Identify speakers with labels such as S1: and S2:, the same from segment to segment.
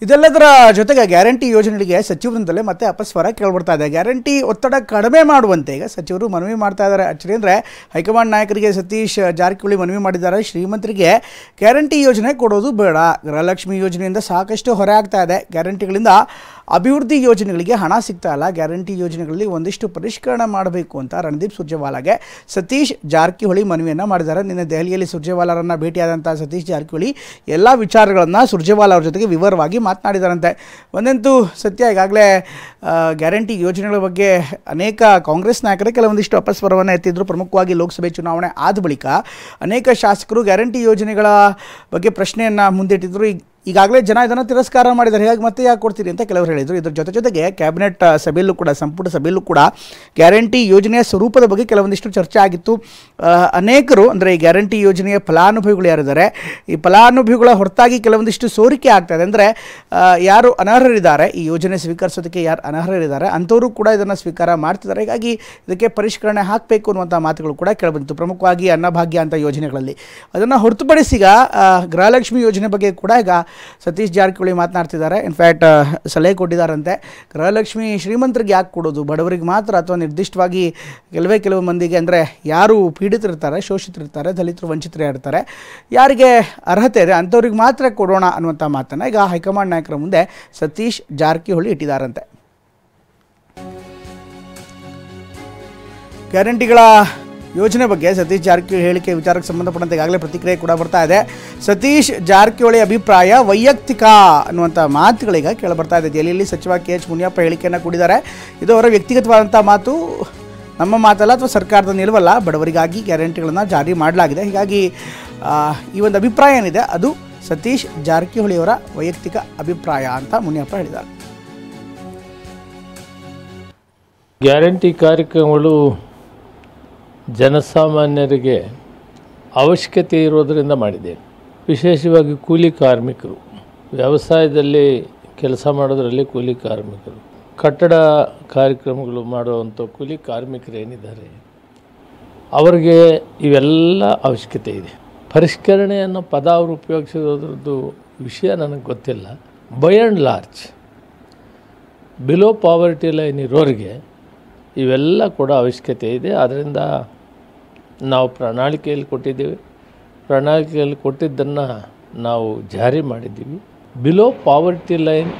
S1: ಇದೆಲ್ಲದರ ಜೊತೆಗೆ ಗ್ಯಾರಂಟಿ ಯೋಜನೆಗಳಿಗೆ ಸಚಿವರಿಂದಲೇ ಮತ್ತೆ ಅಪಸ್ವರ ಕೇಳಿಬರ್ತಾ ಇದೆ. ಗ್ಯಾರಂಟಿ ಒತ್ತಡ ಕಡಿಮೆ ಮಾಡುವಂತೆ ಈಗ ಸಚಿವರು ಮನವಿ ಮಾಡ್ತಾ ಇದ್ದಾರೆ. ಆಕ್ಚುಲಿ ಅಂದರೆ ಹೈಕಮಾಂಡ್ ನಾಯಕರಿಗೆ ಸತೀಶ್ ಜಾರಕಿಹೊಳಿ ಮನವಿ ಮಾಡಿದ್ದಾರೆ. ಶ್ರೀಮಂತರಿಗೆ ಗ್ಯಾರಂಟಿ ಯೋಜನೆ ಕೊಡೋದು ಬೇಡ, ಗೃಹಲಕ್ಷ್ಮಿ ಯೋಜನೆಯಿಂದ ಸಾಕಷ್ಟು ಹೊರೆ ಆಗ್ತಾ ಇದೆ, ಗ್ಯಾರಂಟಿಗಳಿಂದ ಅಭಿವೃದ್ಧಿ ಯೋಜನೆಗಳಿಗೆ ಹಣ ಸಿಗ್ತಾ ಇಲ್ಲ, ಗ್ಯಾರಂಟಿ ಯೋಜನೆಗಳಲ್ಲಿ ಒಂದಿಷ್ಟು ಪರಿಷ್ಕರಣೆ ಮಾಡಬೇಕು ಅಂತ ರಣದೀಪ್ ಸುರ್ಜೇವಾಲಾಗೆ ಸತೀಶ್ ಜಾರಕಿಹೊಳಿ ಮನವಿಯನ್ನು ಮಾಡಿದ್ದಾರೆ. ನಿನ್ನೆ ದೆಹಲಿಯಲ್ಲಿ ಸುರ್ಜೇವಾಲಾರನ್ನು ಭೇಟಿಯಾದಂಥ ಸತೀಶ್ ಜಾರಕಿಹೊಳಿ ಎಲ್ಲ ವಿಚಾರಗಳನ್ನು ಸುರ್ಜೇವಾಲಾ ಅವ್ರ ಜೊತೆಗೆ ವಿವರವಾಗಿ ಮಾತನಾಡಿದಾರಂತೆ. ಒಂದಂತೂ ಸತ್ಯ, ಈಗಾಗಲೇ ಗ್ಯಾರಂಟಿ ಯೋಜನೆಗಳ ಬಗ್ಗೆ ಅನೇಕ ಕಾಂಗ್ರೆಸ್ ನಾಯಕರು ಕೆಲವೊಂದಿಷ್ಟು ಅಪಸ್ವರವನ್ನು ಎತ್ತಿದ್ರು. ಪ್ರಮುಖವಾಗಿ ಲೋಕಸಭೆ ಚುನಾವಣೆ ಆದ ಬಳಿಕ ಅನೇಕ ಶಾಸಕರು ಗ್ಯಾರಂಟಿ ಯೋಜನೆಗಳ ಬಗ್ಗೆ ಪ್ರಶ್ನೆಯನ್ನು ಮುಂದಿಟ್ಟಿದ್ರು. ಈಗಾಗಲೇ ಜನ ಇದನ್ನು ತಿರಸ್ಕಾರ ಮಾಡಿದ್ದಾರೆ, ಹೀಗಾಗಿ ಮತ್ತೆ ಯಾಕೆ ಕೊಡ್ತೀರಿ ಅಂತ ಕೆಲವರು ಹೇಳಿದರು. ಇದರ ಜೊತೆಗೆ ಕ್ಯಾಬಿನೆಟ್ ಸಭೆಯಲ್ಲೂ ಕೂಡ, ಸಂಪುಟ ಸಭೆಯಲ್ಲೂ ಕೂಡ ಗ್ಯಾರಂಟಿ ಯೋಜನೆಯ ಸ್ವರೂಪದ ಬಗ್ಗೆ ಕೆಲವೊಂದಿಷ್ಟು ಚರ್ಚೆ ಆಗಿತ್ತು. ಅನೇಕರು ಅಂದರೆ ಈ ಗ್ಯಾರಂಟಿ ಯೋಜನೆಯ ಫಲಾನುಭವಿಗಳು ಯಾರಿದ್ದಾರೆ, ಈ ಫಲಾನುಭವಿಗಳ ಹೊರತಾಗಿ ಕೆಲವೊಂದಿಷ್ಟು ಸೋರಿಕೆ ಆಗ್ತಾಯಿದೆ. ಅಂದರೆ ಯಾರು ಅನರ್ಹರಿದ್ದಾರೆ, ಈ ಯೋಜನೆ ಸ್ವೀಕರಿಸೋದಕ್ಕೆ ಯಾರು ಅನರ್ಹರಿದ್ದಾರೆ ಅಂಥವರು ಕೂಡ ಇದನ್ನು ಸ್ವೀಕಾರ ಮಾಡ್ತಿದ್ದಾರೆ. ಹೀಗಾಗಿ ಇದಕ್ಕೆ ಪರಿಷ್ಕರಣೆ ಹಾಕಬೇಕು ಅನ್ನುವಂಥ ಮಾತುಗಳು ಕೂಡ ಕೇಳಿಬಂತು. ಪ್ರಮುಖವಾಗಿ ಅನ್ನಭಾಗ್ಯ ಅಂತ ಯೋಜನೆಗಳಲ್ಲಿ ಅದನ್ನು ಹೊರತುಪಡಿಸಿ ಈಗ ಗೃಹಲಕ್ಷ್ಮಿ ಯೋಜನೆ ಬಗ್ಗೆ ಕೂಡ ಈಗ ಸತೀಶ್ ಜಾರಕಿಹೊಳಿ ಮಾತನಾಡ್ತಿದ್ದಾರೆ. ಇನ್ಫ್ಯಾಕ್ಟ್ ಸಲಹೆ ಕೊಟ್ಟಿದ್ದಾರಂತೆ, ಗೃಹಲಕ್ಷ್ಮಿ ಶ್ರೀಮಂತರಿಗೆ ಯಾಕೆ ಕೊಡೋದು, ಬಡವರಿಗೆ ಮಾತ್ರ ಅಥವಾ ನಿರ್ದಿಷ್ಟವಾಗಿ ಕೆಲವು ಮಂದಿಗೆ, ಅಂದರೆ ಯಾರು ಪೀಡಿತರಿರ್ತಾರೆ, ಶೋಷಿತರಿರ್ತಾರೆ, ದಲಿತರು, ವಂಚಿತರು ಇರ್ತಾರೆ, ಯಾರಿಗೆ ಅರ್ಹತೆ ಇದೆ ಅಂಥವ್ರಿಗೆ ಮಾತ್ರ ಕೊಡೋಣ ಅನ್ನುವಂಥ ಮಾತನ್ನು ಈಗ ಹೈಕಮಾಂಡ್ ನಾಯಕರ ಮುಂದೆ ಸತೀಶ್ ಜಾರಕಿಹೊಳಿ ಇಟ್ಟಿದ್ದಾರಂತೆ. ಗ್ಯಾರಂಟಿಗಳ ಯೋಜನೆ ಬಗ್ಗೆ ಸತೀಶ್ ಜಾರಕಿಹೊಳಿ ಹೇಳಿಕೆ ವಿಚಾರಕ್ಕೆ ಸಂಬಂಧಪಟ್ಟಂತೆ ಈಗಾಗಲೇ ಪ್ರತಿಕ್ರಿಯೆ ಕೂಡ ಬರ್ತಾ ಇದೆ. ಸತೀಶ್ ಜಾರಕಿಹೊಳಿ ಅಭಿಪ್ರಾಯ ವೈಯಕ್ತಿಕ ಅನ್ನುವಂಥ ಮಾತುಗಳೀಗ ಕೇಳಿಬರ್ತಾ ಇದೆ. ದೆಹಲಿಯಲ್ಲಿ ಸಚಿವ KH ಮುನಿಯಪ್ಪ ಹೇಳಿಕೆಯನ್ನು ಕೊಟ್ಟಿದ್ದಾರೆ. ಇದು ಅವರ ವ್ಯಕ್ತಿಗತವಾದಂಥ ಮಾತು, ನಮ್ಮ ಮಾತಲ್ಲ ಅಥವಾ ಸರ್ಕಾರದ ನಿಲುವಲ್ಲ. ಬಡವರಿಗಾಗಿ ಗ್ಯಾರಂಟಿಗಳನ್ನು ಜಾರಿ ಮಾಡಲಾಗಿದೆ, ಹೀಗಾಗಿ ಈ ಒಂದು ಅಭಿಪ್ರಾಯ ಏನಿದೆ ಅದು ಸತೀಶ್ ಜಾರಕಿಹೊಳಿಯವರ ವೈಯಕ್ತಿಕ ಅಭಿಪ್ರಾಯ ಅಂತ ಮುನಿಯಪ್ಪ ಹೇಳಿದ್ದಾರೆ.
S2: ಗ್ಯಾರಂಟಿ ಕಾರ್ಯಕ್ರಮಗಳು ಜನಸಾಮಾನ್ಯರಿಗೆ ಅವಶ್ಯಕತೆ ಇರೋದರಿಂದ ಮಾಡಿದೆ. ವಿಶೇಷವಾಗಿ ಕೂಲಿ ಕಾರ್ಮಿಕರು, ವ್ಯವಸಾಯದಲ್ಲಿ ಕೆಲಸ ಮಾಡೋದರಲ್ಲಿ ಕೂಲಿ ಕಾರ್ಮಿಕರು, ಕಟ್ಟಡ ಕಾರ್ಯಕ್ರಮಗಳು ಮಾಡುವಂಥ ಕೂಲಿ ಕಾರ್ಮಿಕರು ಏನಿದ್ದಾರೆ ಅವರಿಗೆ ಇವೆಲ್ಲ ಅವಶ್ಯಕತೆ ಇದೆ. ಪರಿಷ್ಕರಣೆ ಅನ್ನೋ ಪದ ಅವರು ಉಪಯೋಗಿಸಿರೋದ್ರದ್ದು ವಿಷಯ ನನಗೆ ಗೊತ್ತಿಲ್ಲ. By and large below poverty line ಇರೋರಿಗೆ ಇವೆಲ್ಲ ಕೂಡ ಅವಶ್ಯಕತೆ ಇದೆ. ಆದ್ದರಿಂದ ನಾವು ಪ್ರಣಾಳಿಕೆಯಲ್ಲಿ ಕೊಟ್ಟಿದ್ದೇವೆ, ಪ್ರಣಾಳಿಕೆಯಲ್ಲಿ ಕೊಟ್ಟಿದ್ದನ್ನು ನಾವು ಜಾರಿ ಮಾಡಿದ್ದೀವಿ. ಬಿಲೋ ಪಾವರ್ಟಿ ಲೈನ್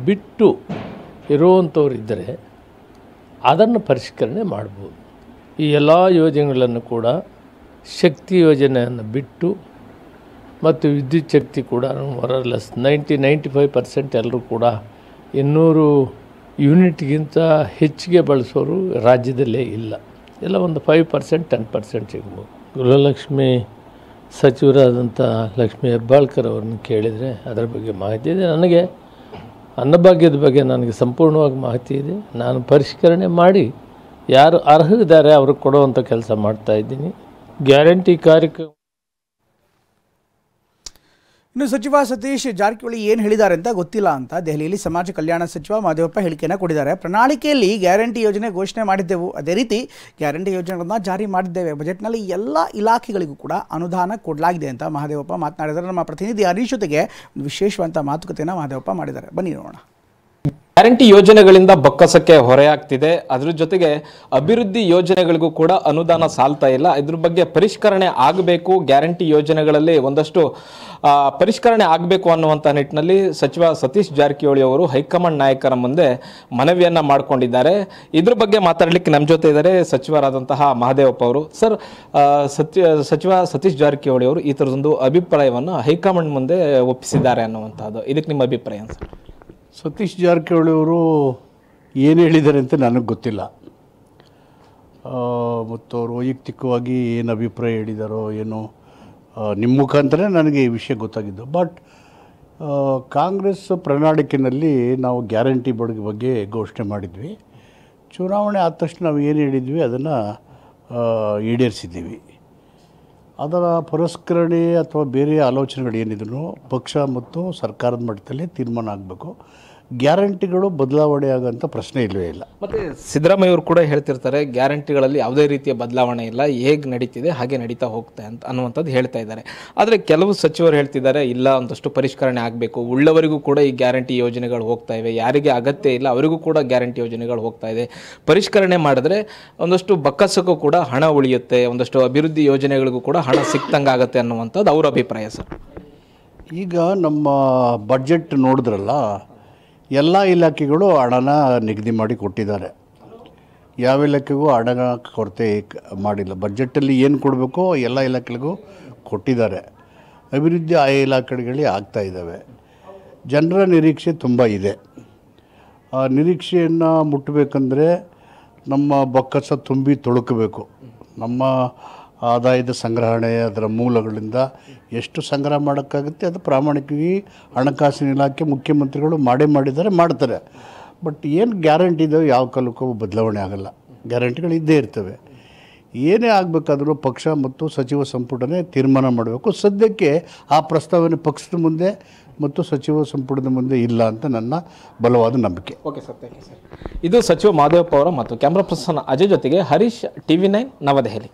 S2: ಬಿಟ್ಟು ಇರುವಂಥವ್ರಿದ್ದರೆ ಅದನ್ನು ಪರಿಷ್ಕರಣೆ ಮಾಡ್ಬೋದು. ಈ ಎಲ್ಲ ಯೋಜನೆಗಳನ್ನು ಕೂಡ ಶಕ್ತಿ ಯೋಜನೆಯನ್ನು ಬಿಟ್ಟು ಮತ್ತು ವಿದ್ಯುತ್ ಶಕ್ತಿ ಕೂಡ ಮೊರಲೆಸ್ 95% ಎಲ್ಲರೂ ಕೂಡ 200 ಯೂನಿಟ್ಗಿಂತ ಹೆಚ್ಚಿಗೆ ಬಳಸೋರು ರಾಜ್ಯದಲ್ಲೇ ಇಲ್ಲ. ಎಲ್ಲ ಒಂದು 5% 10% ಸಿಗ್ಬೋದು. ಗೃಹಲಕ್ಷ್ಮಿ ಸಚಿವರಾದಂಥ ಲಕ್ಷ್ಮೀ ಹೆಬ್ಬಾಳ್ಕರ್ ಅವ್ರನ್ನ ಕೇಳಿದರೆ ಅದರ ಬಗ್ಗೆ ಮಾಹಿತಿ ಇದೆ. ನನಗೆ ಅನ್ನಭಾಗ್ಯದ ಬಗ್ಗೆ ನನಗೆ ಸಂಪೂರ್ಣವಾಗಿ ಮಾಹಿತಿ ಇದೆ. ನಾನು ಪರಿಷ್ಕರಣೆ ಮಾಡಿ ಯಾರು ಅರ್ಹರಿದ್ದಾರೆ ಅವ್ರಿಗೆ ಕೊಡುವಂಥ ಕೆಲಸ ಮಾಡ್ತಾಯಿದ್ದೀನಿ. ಗ್ಯಾರಂಟಿ ಕಾರ್ಯಕ್ರಮ
S1: ಇನ್ನು ಸಚಿವ ಸತೀಶ್ ಜಾರಕಿಹೊಳಿ ಏನು ಹೇಳಿದ್ದಾರೆ ಅಂತ ಗೊತ್ತಿಲ್ಲ ಅಂತ ದೆಹಲಿಯಲ್ಲಿ ಸಮಾಜ ಕಲ್ಯಾಣ ಸಚಿವ ಮಹದೇವಪ್ಪ ಹೇಳಿಕೆಯನ್ನು ಕೊಟ್ಟಿದ್ದಾರೆ. ಪ್ರಣಾಳಿಕೆಯಲ್ಲಿ ಗ್ಯಾರಂಟಿ ಯೋಜನೆ ಘೋಷಣೆ ಮಾಡಿದ್ದೆವು, ಅದೇ ರೀತಿ ಗ್ಯಾರಂಟಿ ಯೋಜನೆಗಳನ್ನು ಜಾರಿ ಮಾಡಿದ್ದೇವೆ, ಬಜೆಟ್ನಲ್ಲಿ ಎಲ್ಲ ಇಲಾಖೆಗಳಿಗೂ ಕೂಡ ಅನುದಾನ ಕೊಡಲಾಗಿದೆ ಅಂತ ಮಹದೇವಪ್ಪ ಮಾತನಾಡಿದ್ದಾರೆ. ನಮ್ಮ ಪ್ರತಿನಿಧಿ ಹರೀಶ್ ಜೊತೆಗೆ ಒಂದು ವಿಶೇಷವಾದಂಥ ಮಾತುಕತೆಯನ್ನು ಮಹದೇವಪ್ಪ ಮಾಡಿದ್ದಾರೆ, ಬನ್ನಿ ನೋಡೋಣ.
S3: ಗ್ಯಾರಂಟಿ ಯೋಜನೆಗಳಿಂದ ಬೊಕ್ಕಸಕ್ಕೆ ಹೊರೆಯಾಗ್ತಿದೆ, ಅದ್ರ ಜೊತೆಗೆ ಅಭಿವೃದ್ಧಿ ಯೋಜನೆಗಳಿಗೂ ಕೂಡ ಅನುದಾನ ಸಾಲ್ತಾ ಇಲ್ಲ. ಇದ್ರ ಬಗ್ಗೆ ಪರಿಷ್ಕರಣೆ ಆಗಬೇಕು, ಗ್ಯಾರಂಟಿ ಯೋಜನೆಗಳಲ್ಲಿ ಒಂದಷ್ಟು ಪರಿಷ್ಕರಣೆ ಆಗಬೇಕು ಅನ್ನುವಂಥ ನಿಟ್ಟಿನಲ್ಲಿ ಸಚಿವ ಸತೀಶ್ ಜಾರಕಿಹೊಳಿ ಅವರು ಹೈಕಮಾಂಡ್ ನಾಯಕರ ಮುಂದೆ ಮನವಿಯನ್ನು ಮಾಡಿಕೊಂಡಿದ್ದಾರೆ. ಇದ್ರ ಬಗ್ಗೆ ಮಾತಾಡಲಿಕ್ಕೆ ನಮ್ಮ ಜೊತೆ ಇದ್ದಾರೆ ಸಚಿವರಾದಂತಹ ಮಹದೇವಪ್ಪ ಅವರು. ಸರ್, ಸಚಿವ ಸತೀಶ್ ಜಾರಕಿಹೊಳಿ ಅವರು ಈ ಥರದೊಂದು ಅಭಿಪ್ರಾಯವನ್ನು ಹೈಕಮಾಂಡ್ ಮುಂದೆ ಒಪ್ಪಿಸಿದ್ದಾರೆ ಅನ್ನುವಂಥದ್ದು, ಇದಕ್ಕೆ ನಿಮ್ಮ ಅಭಿಪ್ರಾಯ ಸರ್?
S4: ಸತೀಶ್ ಜಾರಕಿಹೊಳಿ ಅವರು ಏನು ಹೇಳಿದ್ದಾರೆ ಅಂತ ನನಗೆ ಗೊತ್ತಿಲ್ಲ, ಮತ್ತು ಅವರು ವೈಯಕ್ತಿಕವಾಗಿ ಏನು ಅಭಿಪ್ರಾಯ ಹೇಳಿದಾರೋ ಏನೋ ನಿಮ್ಮ ಮುಖಾಂತರ ನನಗೆ ಈ ವಿಷಯ ಗೊತ್ತಾಗಿದ್ದು. ಬಟ್ ಕಾಂಗ್ರೆಸ್ ಪ್ರಣಾಳಿಕೆಯಲ್ಲಿ ನಾವು ಗ್ಯಾರಂಟಿ ಬಗ್ಗೆ ಘೋಷಣೆ ಮಾಡಿದ್ವಿ. ಚುನಾವಣೆ ಆದ ತಕ್ಷಣ ನಾವು ಏನು ಹೇಳಿದ್ವಿ ಅದನ್ನು ಈಡೇರಿಸಿದ್ದೀವಿ. ಅದರ ಪುರಸ್ಕರಣೆ ಅಥವಾ ಬೇರೆ ಆಲೋಚನೆಗಳು ಏನಿದ್ರು ಪಕ್ಷ ಮತ್ತು ಸರ್ಕಾರದ ಮಟ್ಟದಲ್ಲಿ ತೀರ್ಮಾನ ಆಗಬೇಕು. ಗ್ಯಾರಂಟಿಗಳು ಬದಲಾವಣೆ ಆಗೋಂಥ ಪ್ರಶ್ನೆ ಇಲ್ಲವೇ ಇಲ್ಲ.
S3: ಮತ್ತು ಸಿದ್ದರಾಮಯ್ಯ ಅವರು ಕೂಡ ಹೇಳ್ತಿರ್ತಾರೆ ಗ್ಯಾರಂಟಿಗಳಲ್ಲಿ ಯಾವುದೇ ರೀತಿಯ ಬದಲಾವಣೆ ಇಲ್ಲ, ಹೇಗೆ ನಡೀತಿದೆ ಹಾಗೆ ನಡೀತಾ ಹೋಗ್ತಾ ಅಂತ ಅನ್ನುವಂಥದ್ದು ಹೇಳ್ತಾ ಇದ್ದಾರೆ. ಆದರೆ ಕೆಲವು ಸಚಿವರು ಹೇಳ್ತಿದ್ದಾರೆ ಇಲ್ಲ, ಒಂದಷ್ಟು ಪರಿಷ್ಕರಣೆ ಆಗಬೇಕು, ಉಳ್ಳವರಿಗೂ ಕೂಡ ಈ ಗ್ಯಾರಂಟಿ ಯೋಜನೆಗಳು ಹೋಗ್ತಾ ಇವೆ, ಯಾರಿಗೆ ಅಗತ್ಯ ಇಲ್ಲ ಅವರಿಗೂ ಕೂಡ ಗ್ಯಾರಂಟಿ ಯೋಜನೆಗಳು ಹೋಗ್ತಾ ಇದೆ, ಪರಿಷ್ಕರಣೆ ಮಾಡಿದ್ರೆ ಒಂದಷ್ಟು ಬಕ್ಕಸಕ್ಕೂ ಕೂಡ ಹಣ ಉಳಿಯುತ್ತೆ, ಒಂದಷ್ಟು ಅಭಿವೃದ್ಧಿ ಯೋಜನೆಗಳಿಗೂ ಕೂಡ ಹಣ ಸಿಕ್ತಂಗಾಗತ್ತೆ ಅನ್ನುವಂಥದ್ದು ಅವರ ಅಭಿಪ್ರಾಯ ಸರ್.
S4: ಈಗ ನಮ್ಮ ಬಡ್ಜೆಟ್ ನೋಡಿದ್ರಲ್ಲ, ಎಲ್ಲ ಇಲಾಖೆಗಳು ಹಣನ ನಿಗದಿ ಮಾಡಿ ಕೊಟ್ಟಿದ್ದಾರೆ. ಯಾವ ಇಲಾಖೆಗೂ ಹಣದ ಕೊರತೆ ಮಾಡಿಲ್ಲ. ಬಡ್ಜೆಟಲ್ಲಿ ಏನು ಕೊಡಬೇಕೋ ಎಲ್ಲ ಇಲಾಖೆಗಳಿಗೂ ಕೊಟ್ಟಿದ್ದಾರೆ. ಅಭಿವೃದ್ಧಿ ಆಯಾ ಇಲಾಖೆಗಳಿಗೆ ಆಗ್ತಾ ಇದ್ದಾವೆ. ಜನರ ನಿರೀಕ್ಷೆ ತುಂಬ ಇದೆ. ಆ ನಿರೀಕ್ಷೆಯನ್ನು ಮುಟ್ಟಬೇಕಂದ್ರೆ ನಮ್ಮ ಬೊಕ್ಕಸ ತುಂಬಿ ತೊಳುಕಬೇಕು. ನಮ್ಮ ಆದಾಯದ ಸಂಗ್ರಹಣೆ, ಅದರ ಮೂಲಗಳಿಂದ ಎಷ್ಟು ಸಂಗ್ರಹ ಮಾಡೋಕ್ಕಾಗುತ್ತೆ ಅದು ಪ್ರಾಮಾಣಿಕವಾಗಿ ಹಣಕಾಸಿನ ಇಲಾಖೆ ಮುಖ್ಯಮಂತ್ರಿಗಳು ಮಾಡ್ತಾರೆ. ಬಟ್ ಏನು ಗ್ಯಾರಂಟಿ ಇದ್ದಾವೆ ಯಾವ ಕಾಲಕ್ಕೂ ಬದಲಾವಣೆ ಆಗೋಲ್ಲ. ಗ್ಯಾರಂಟಿಗಳು ಇದ್ದೇ ಇರ್ತವೆ. ಏನೇ ಆಗಬೇಕಾದ್ರೂ ಪಕ್ಷ ಮತ್ತು ಸಚಿವ ಸಂಪುಟನೇ ತೀರ್ಮಾನ ಮಾಡಬೇಕು. ಸದ್ಯಕ್ಕೆ ಆ ಪ್ರಸ್ತಾವನೆ ಪಕ್ಷದ ಮುಂದೆ ಮತ್ತು ಸಚಿವ ಸಂಪುಟದ ಮುಂದೆ ಇಲ್ಲ ಅಂತ ನನ್ನ ಬಲವಾದ ನಂಬಿಕೆ.
S3: Okay sir, thank you sir. ಇದು ಸಚಿವ ಮಹದೇವಪ್ಪ ಅವರ ಮತ್ತು ಕ್ಯಾಮ್ರಾ ಪರ್ಸನ್ ಅಜಯ್ ಜೊತೆಗೆ ಹರೀಶ್, TV9 ನವದೆಹಲಿ.